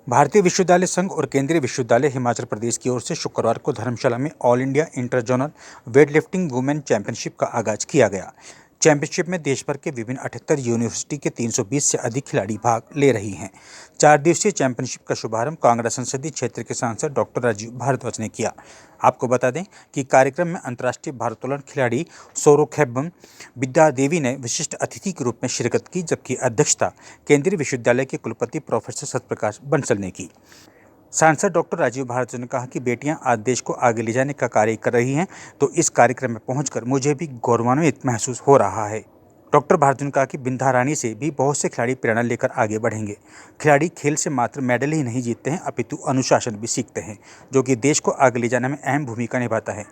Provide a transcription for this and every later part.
भारतीय विश्वविद्यालय संघ और केंद्रीय विश्वविद्यालय हिमाचल प्रदेश की ओर से शुक्रवार को धर्मशाला में all India inter zonal weightlifting women championship का आगाज किया गया। चैंपियनशिप में देश भर के विभिन्न 78 यूनिवर्सिटी के 320 से अधिक खिलाड़ी भाग ले रही हैं। 4 दिवसीय चैंपियनशिप का शुभारंभ कांगड़ा संसदीय क्षेत्र के सांसद डॉक्टर राजीव भारद्वाज ने किया। आपको बता दें कि कार्यक्रम में अंतर्राष्ट्रीय भारोत्तोलन खिलाड़ी सोरोखेब्बम विद्या देवी ने विशिष्ट अतिथि के रूप में शिरकत की, जबकि अध्यक्षता केंद्रीय विश्वविद्यालय के कुलपति प्रोफेसर सत्यप्रकाश बंसल ने की। सांसद डॉक्टर राजीव भारद्वाज ने कहा कि बेटियां आज देश को आगे ले जाने का कार्य कर रही हैं, तो इस कार्यक्रम में पहुंचकर मुझे भी गौरवान्वित महसूस हो रहा है। डॉक्टर भारद्वाज ने कहा कि बिंधा रानी से भी बहुत से खिलाड़ी प्रेरणा लेकर आगे बढ़ेंगे। खिलाड़ी खेल से मात्र मेडल ही नहीं जीतते हैं, अपितु अनुशासन भी सीखते हैं, जो कि देश को आगे ले जाने में अहम भूमिका निभाता है।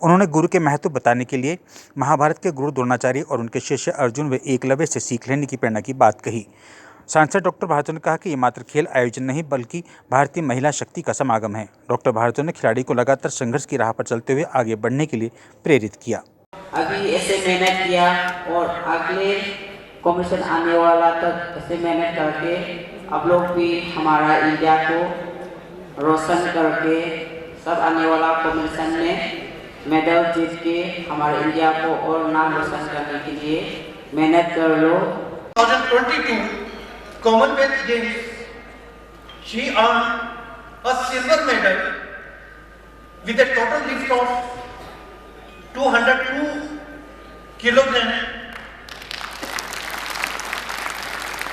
उन्होंने गुरु के महत्व बताने के लिए महाभारत के गुरु द्रोणाचार्य और उनके शिष्य अर्जुन व एकलव्य से सीख लेने की प्रेरणा की बात कही। सांसद डॉक्टर भारद्वाज ने कहा कि ये मात्र खेल आयोजन नहीं बल्कि भारतीय महिला शक्ति का समागम है। डॉक्टर भारद्वाज ने खिलाड़ी को लगातार संघर्ष की राह पर चलते हुए आगे बढ़ने के लिए प्रेरित किया। अभी ऐसे मेहनत किया और अगले कमीशन आने वाला तक ऐसे मेहनत करके अब लोग भी हमारा इंडिया को रोशन करके सब आने वाला कमीशन में मेडल जीत के हमारे इंडिया को और नाम रोशन करने के लिए मेहनत कर लो। 2022 Commonwealth Games, she earned a silver medal with a total lift of 202 kilograms.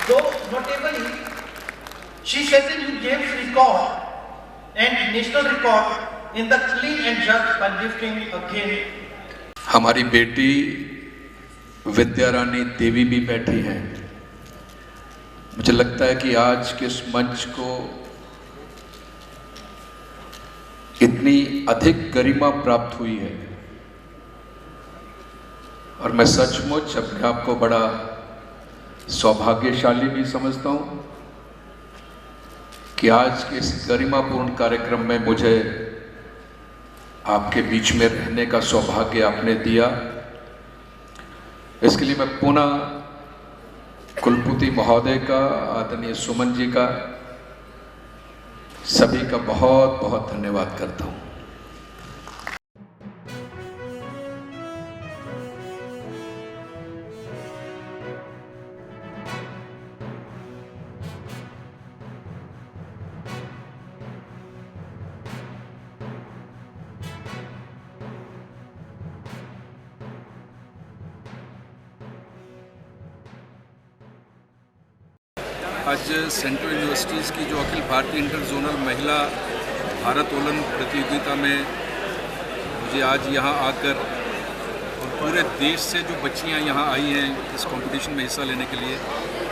Though notably, she set a new Games record and national record in the clean and jerk weightlifting again. हमारी बेटी विद्या रानी देवी भी बैठी हैं। मुझे लगता है कि आज के इस मंच को इतनी अधिक गरिमा प्राप्त हुई है और मैं सचमुच अपने आप को बड़ा सौभाग्यशाली भी समझता हूं कि आज के इस गरिमापूर्ण कार्यक्रम में मुझे आपके बीच में रहने का सौभाग्य आपने दिया। इसके लिए मैं पुनः कुलपति महोदय का, आदरणीय सुमन जी का, सभी का बहुत बहुत धन्यवाद करता हूं। आज सेंट्रल यूनिवर्सिटीज़ की जो अखिल भारतीय इंटर जोनल महिला भारोत्तोलन प्रतियोगिता में मुझे आज यहाँ आकर और पूरे देश से जो बच्चियाँ यहाँ आई हैं इस कंपटीशन में हिस्सा लेने के लिए,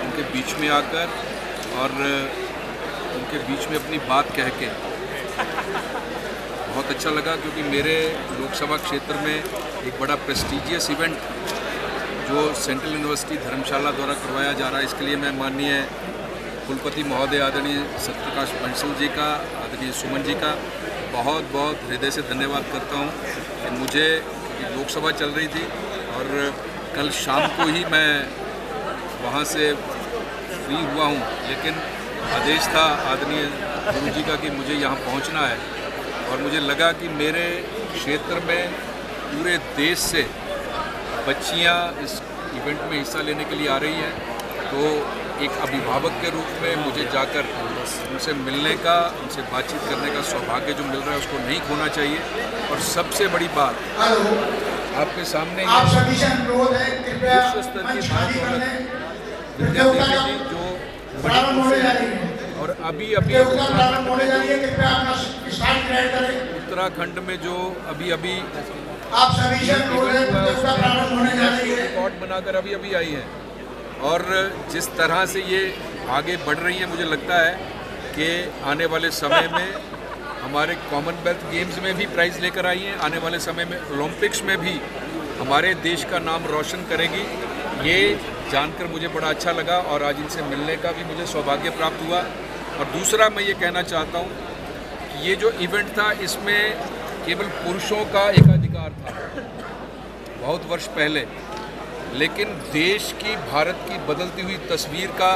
उनके बीच में आकर और उनके बीच में अपनी बात कह के बहुत अच्छा लगा, क्योंकि मेरे लोकसभा क्षेत्र में एक बड़ा प्रेस्टिजियस इवेंट जो सेंट्रल यूनिवर्सिटी धर्मशाला द्वारा करवाया जा रहा है, इसके लिए मैं माननीय कुलपति महोदय आदरणीय सत्यप्रकाश बंसल जी का, आदरणीय सुमन जी का बहुत बहुत हृदय से धन्यवाद करता हूं कि मुझे लोकसभा चल रही थी और कल शाम को ही मैं वहां से फ्री हुआ हूं, लेकिन आदेश था आदरणीय गुरु जी का कि मुझे यहां पहुंचना है और मुझे लगा कि मेरे क्षेत्र में पूरे देश से बच्चियां इस इवेंट में हिस्सा लेने के लिए आ रही हैं, तो एक अभिभावक के रूप में मुझे जाकर उनसे मिलने का, उनसे बातचीत करने का सौभाग्य जो मिल रहा है उसको नहीं खोना चाहिए। और सबसे बड़ी बात आपके सामने विश्व स्तर की भारोत्तोलन विद्या देवी जी जो और अभी उत्तराखंड में जो अभी रिकॉर्ड बनाकर अभी आई है और जिस तरह से ये आगे बढ़ रही है, मुझे लगता है कि आने वाले समय में हमारे कॉमनवेल्थ गेम्स में भी प्राइज़ लेकर आई हैं, आने वाले समय में ओलंपिक्स में भी हमारे देश का नाम रोशन करेगी। ये जानकर मुझे बड़ा अच्छा लगा और आज इनसे मिलने का भी मुझे सौभाग्य प्राप्त हुआ। और दूसरा मैं ये कहना चाहता हूँ कि ये जो इवेंट था इसमें केवल पुरुषों का एकाधिकार था बहुत वर्ष पहले, लेकिन देश की, भारत की बदलती हुई तस्वीर का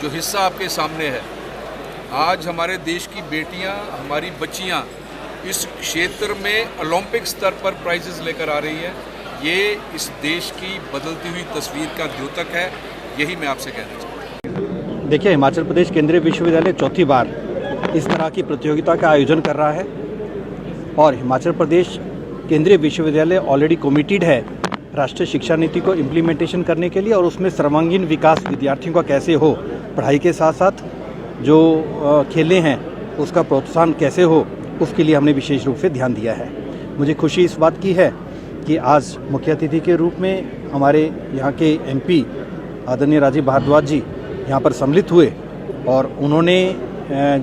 जो हिस्सा आपके सामने है, आज हमारे देश की बेटियां, हमारी बच्चियां इस क्षेत्र में ओलंपिक स्तर पर प्राइजेस लेकर आ रही हैं। ये इस देश की बदलती हुई तस्वीर का द्योतक है। यही मैं आपसे कहना चाहता हूँ। देखिए, हिमाचल प्रदेश केंद्रीय विश्वविद्यालय चौथी बार इस तरह की प्रतियोगिता का आयोजन कर रहा है और हिमाचल प्रदेश केंद्रीय विश्वविद्यालय ऑलरेडी कमिटेड है राष्ट्रीय शिक्षा नीति को इम्प्लीमेंटेशन करने के लिए और उसमें सर्वांगीण विकास विद्यार्थियों का कैसे हो, पढ़ाई के साथ साथ जो खेलें हैं उसका प्रोत्साहन कैसे हो, उसके लिए हमने विशेष रूप से ध्यान दिया है। मुझे खुशी इस बात की है कि आज मुख्य अतिथि के रूप में हमारे यहाँ के एमपी आदरणीय राजीव भारद्वाज जी यहाँ पर सम्मिलित हुए और उन्होंने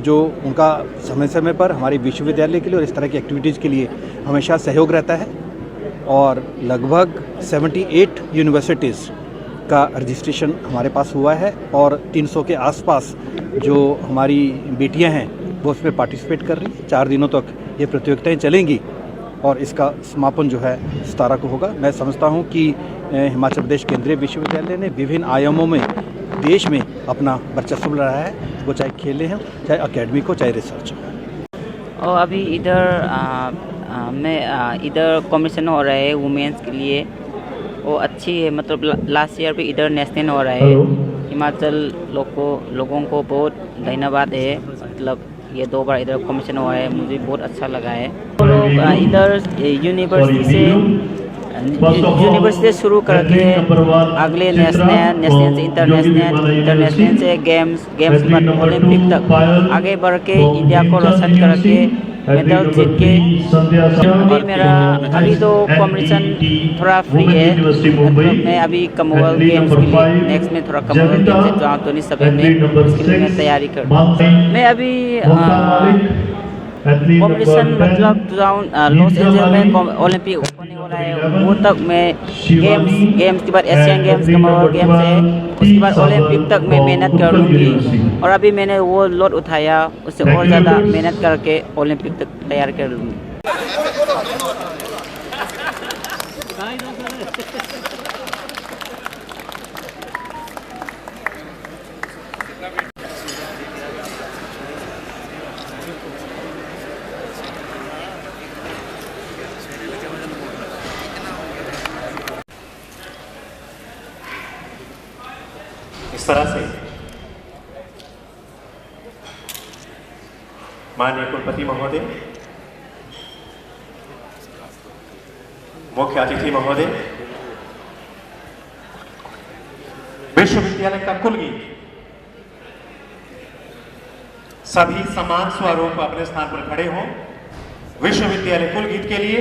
जो उनका समय समय पर हमारे विश्वविद्यालय के लिए और इस तरह की एक्टिविटीज़ के लिए हमेशा सहयोग रहता है और लगभग 78 यूनिवर्सिटीज़ का रजिस्ट्रेशन हमारे पास हुआ है और 300 के आसपास जो हमारी बेटियां हैं वो उसमें पार्टिसिपेट कर रही हैं। 4 दिनों तक ये प्रतियोगिताएं चलेंगी और इसका समापन जो है 17 को होगा। मैं समझता हूँ कि हिमाचल प्रदेश केंद्रीय विश्वविद्यालय ने विभिन्न आयामों में देश में अपना वर्चस्व बढ़ाया है, वो चाहे खेलें हों, चाहे अकेडमिक हो, चाहे रिसर्च हो। और अभी इधर कॉम्पिटिशन हो रहा है वुमेन्स के लिए, वो अच्छी है। मतलब लास्ट ईयर भी इधर नेशनल हो रहा है। हिमाचल लोगों को बहुत धन्यवाद है। मतलब ये 2 बार इधर कॉम्पिटिशन हुआ है, मुझे बहुत अच्छा लगा है। वो लोग इधर यूनिवर्सिटी से शुरू करके अगले नेशनल से इंटरनेशनल से गेम्स के बाद ओलंपिक तक आगे बढ़ के इंडिया को रोशन करके मेडल जीत के। अभी तो कॉम्पिटिशन थोड़ा फ्री है। मैं अभी कॉमनवेल्थ गेम्स के लिए नेक्स्ट में थोड़ा कॉमनवेल्थ गेम्स 2027 में उसके लिए मैं तैयारी कर रहा हूँ। मैं अभी कॉम्पिटिशन मतलब लॉस एंजल्स में ओलंपिक होने वाला है, वो तक मैं गेम्स के बाद एशियन गेम्स, कॉमनवेल्थ गेम्स है, उसके बाद ओलंपिक तक मैं मेहनत कर लूँगी। और अभी मैंने वो लोड उठाया, उससे और ज़्यादा मेहनत करके ओलंपिक तक तैयार कर लूँगी। इस तरह से माननीय कुलपति महोदय, मुख्य अतिथि महोदय, विश्वविद्यालय का कुलगीत सभी समान स्वरूप अपने स्थान पर खड़े हों। विश्वविद्यालय कुलगीत के लिए